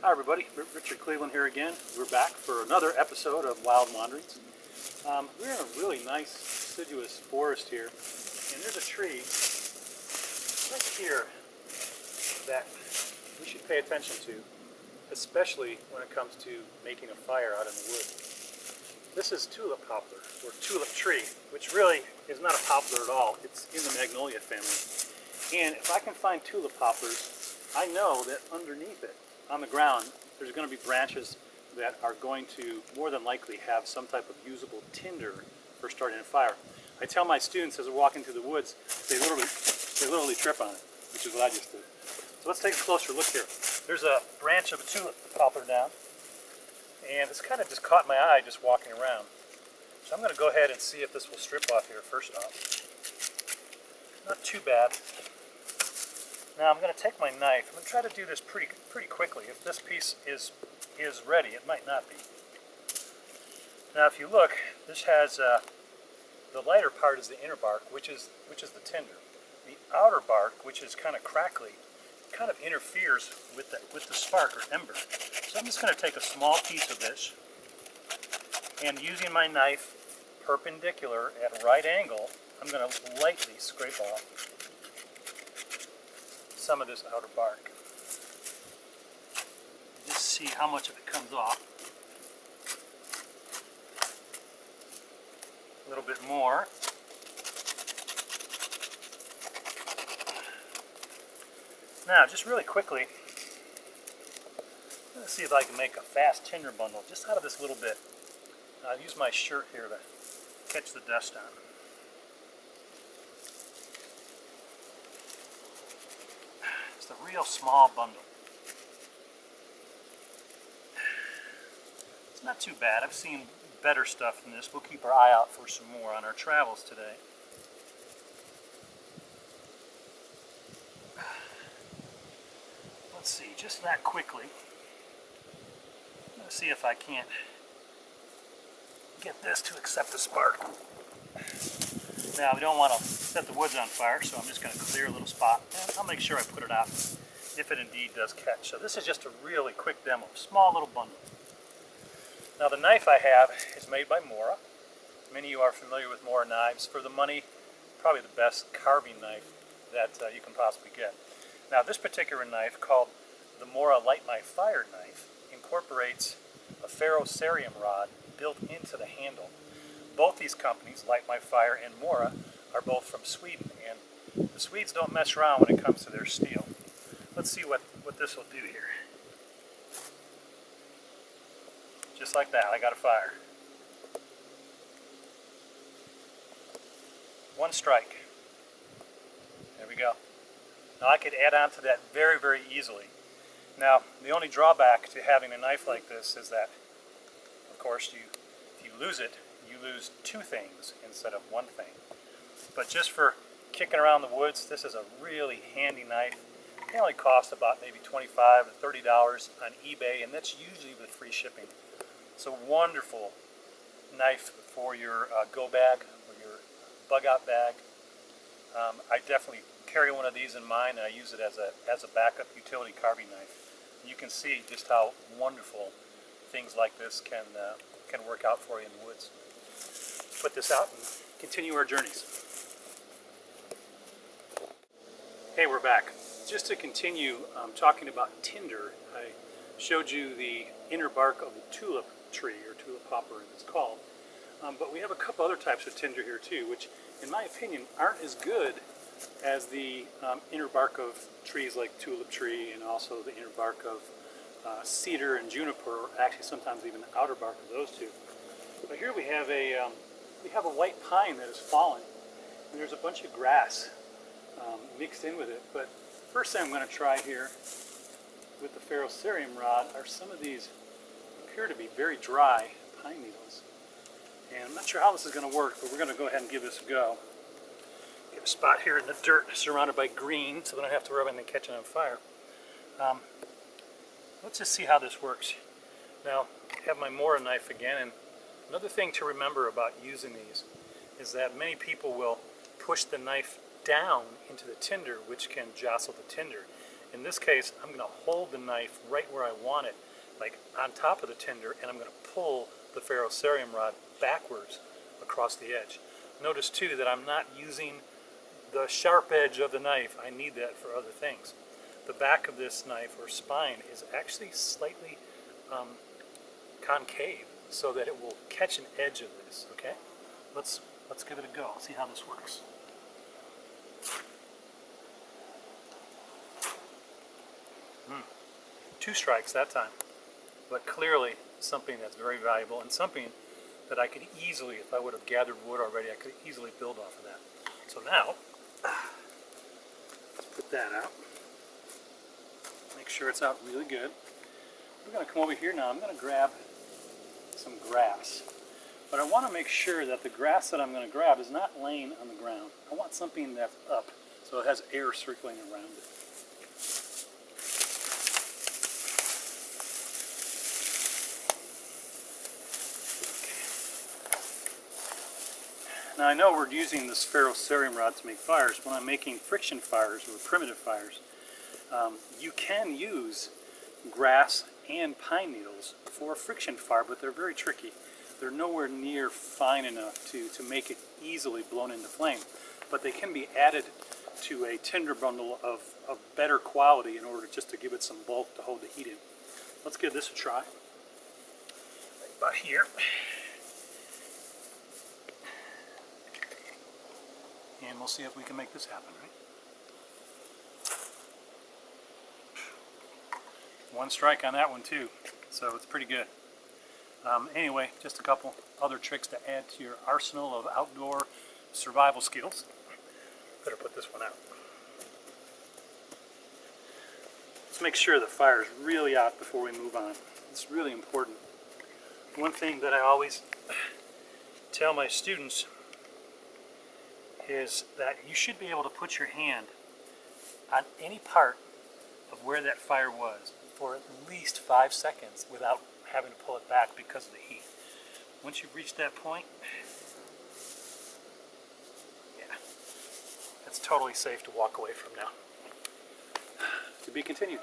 Hi everybody, Richard Cleveland here again. We're back for another episode of Wild Wanderings. We're in a really nice deciduous forest here, and there's a tree right here that we should pay attention to, especially when it comes to making a fire out in the woods. This is tulip poplar, or tulip tree, which really is not a poplar at all. It's in the magnolia family. And if I can find tulip poplars, I know that underneath it, on the ground, there's going to be branches that are going to more than likely have some type of usable tinder for starting a fire. I tell my students as they're walking through the woods, they literally trip on it, which is what I just did. So let's take a closer look here. There's a branch of a tulip poplar down, and it's kind of just caught my eye just walking around. So I'm going to go ahead and see if this will strip off here first off. Not too bad. Now I'm going to take my knife. I'm going to try to do this pretty quickly. If this piece is ready, it might not be. Now if you look, this has the lighter part is the inner bark, which is the tinder. The outer bark, which is kind of crackly, kind of interferes with the spark or ember. So I'm just going to take a small piece of this, and using my knife perpendicular at a right angle, I'm going to lightly scrape off some of this outer bark. Just see how much of it comes off. A little bit more. Now, just really quickly, let's see if I can make a fast tinder bundle just out of this little bit. I'll use my shirt here to catch the dust on. It's a real small bundle. It's not too bad. I've seen better stuff than this. We'll keep our eye out for some more on our travels today. Let's see, just that quickly. Let's see if I can't get this to accept the spark. Now, we don't want to set the woods on fire, so I'm just going to clear a little spot, and I'll make sure I put it out if it indeed does catch. So this is just a really quick demo, small little bundle. Now the knife I have is made by Mora. Many of you are familiar with Mora knives. For the money, probably the best carving knife that you can possibly get. Now this particular knife, called the Mora Light My Fire knife, incorporates a ferrocerium rod built into the handle. Both these companies, Light My Fire and Mora, are both from Sweden, and the Swedes don't mess around when it comes to their steel. Let's see what this will do here. Just like that, I got a fire. One strike. There we go. Now I could add on to that very, very easily. Now, the only drawback to having a knife like this is that, of course, if you lose it, you lose two things instead of one thing. But just for kicking around the woods, this is a really handy knife. They only cost about maybe $25 to $30 on eBay, and that's usually with free shipping. It's a wonderful knife for your go bag or your bug out bag. I definitely carry one of these in mine, and I use it as a backup utility carving knife. You can see just how wonderful things like this can work out for you in the woods. Put this out and continue our journeys. Hey, we're back. Just to continue talking about tinder, I showed you the inner bark of the tulip tree, or tulip poplar as it's called. But we have a couple other types of tinder here too, which in my opinion aren't as good as the inner bark of trees like tulip tree, and also the inner bark of cedar and juniper, or actually sometimes even the outer bark of those two. But here we have a white pine that has fallen, and there's a bunch of grass mixed in with it. But first thing I'm going to try here with the ferrocerium rod are some of these appear to be very dry pine needles. And I'm not sure how this is going to work, but we're going to go ahead and give this a go. Get a spot here in the dirt surrounded by green so that I don't have to rub anything catching on fire. Let's just see how this works. Now, I have my Mora knife again, and another thing to remember about using these is that many people will push the knife down into the tinder, which can jostle the tinder. In this case, I'm going to hold the knife right where I want it, like on top of the tinder, and I'm going to pull the ferrocerium rod backwards across the edge. Notice too that I'm not using the sharp edge of the knife. I need that for other things. The back of this knife or spine is actually slightly concave so that it will catch an edge of this. Okay, let's give it a go. See how this works. Two strikes that time, but clearly something that's very valuable and something that I could easily, if I would have gathered wood already, I could easily build off of that. So now, let's put that out. Make sure it's out really good. We're going to come over here now. I'm going to grab some grass. But I want to make sure that the grass that I'm going to grab is not laying on the ground. I want something that's up, so it has air circling around it. Now I know we're using this ferrocerium rod to make fires. When I'm making friction fires or primitive fires, you can use grass and pine needles for a friction fire, but they're very tricky. They're nowhere near fine enough to make it easily blown into flame, but they can be added to a tinder bundle of better quality in order just to give it some bulk to hold the heat in. Let's give this a try. Right about here. And we'll see if we can make this happen, right? One strike on that one too, so it's pretty good. Anyway, just a couple other tricks to add to your arsenal of outdoor survival skills. Better put this one out. Let's make sure the fire is really out before we move on. It's really important. One thing that I always tell my students is that you should be able to put your hand on any part of where that fire was for at least 5 seconds without having to pull it back because of the heat. Once you've reached that point, yeah, it's totally safe to walk away from now. To be continued.